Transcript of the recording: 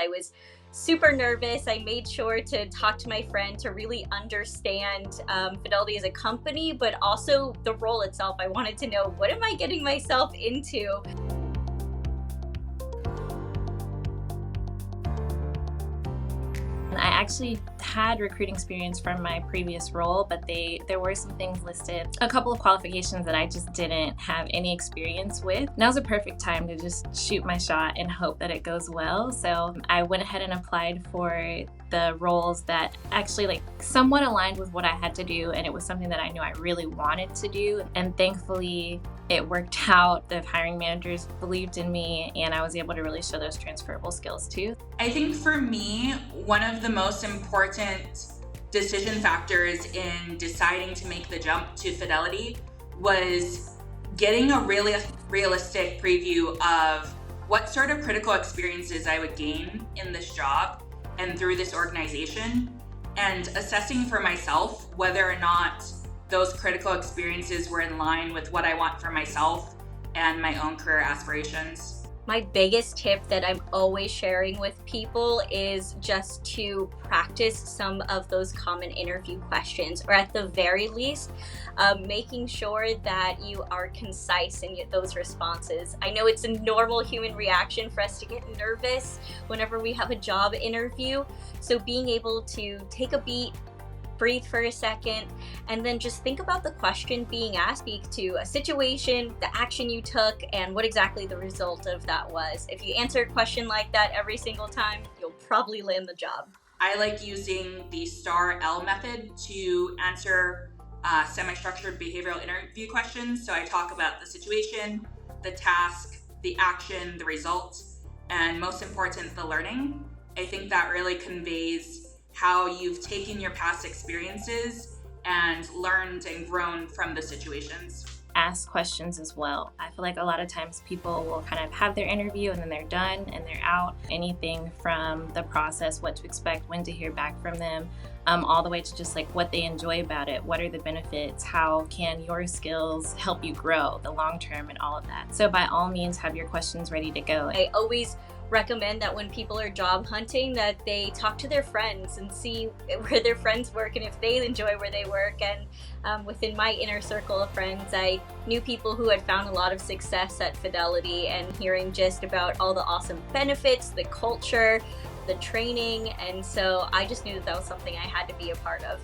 I was super nervous. I made sure to talk to my friend to really understand Fidelity as a company, but also the role itself. I wanted to know, what am I getting myself into? I actually had recruiting experience from my previous role, but there were some things listed, a couple of qualifications that I just didn't have any experience with. Now's a perfect time to just shoot my shot and hope that it goes well. So I went ahead and applied for the roles that actually somewhat aligned with what I had to do, and it was something that I knew I really wanted to do. And thankfully it worked out. The hiring managers believed in me, and I was able to really show those transferable skills too. I think for me, one of the most important decision factors in deciding to make the jump to Fidelity was getting a really realistic preview of what sort of critical experiences I would gain in this job and through this organization, and assessing for myself whether or not those critical experiences were in line with what I want for myself and my own career aspirations. My biggest tip that I'm always sharing with people is just to practice some of those common interview questions, or at the very least, making sure that you are concise in those responses. I know it's a normal human reaction for us to get nervous whenever we have a job interview, so being able to take a beat, breathe for a second, and then just think about the question being asked, speak to a situation, the action you took, and what exactly the result of that was. If you answer a question like that every single time, you'll probably land the job. I like using the STAR-L method to answer semi-structured behavioral interview questions. So I talk about the situation, the task, the action, the result, and most important, the learning. I think that really conveys how you've taken your past experiences and learned and grown from the situations. Ask questions as well. I feel like a lot of times people will kind of have their interview and then they're done and they're out. Anything from the process, what to expect, when to hear back from them, all the way to just what they enjoy about it, what are the benefits, how can your skills help you grow the long term, and all of that. So by all means, have your questions ready to go. I always recommend that when people are job hunting, that they talk to their friends and see where their friends work and if they enjoy where they work. And within my inner circle of friends, I knew people who had found a lot of success at Fidelity, and hearing just about all the awesome benefits, the culture, the training, and so I just knew that was something I had to be a part of.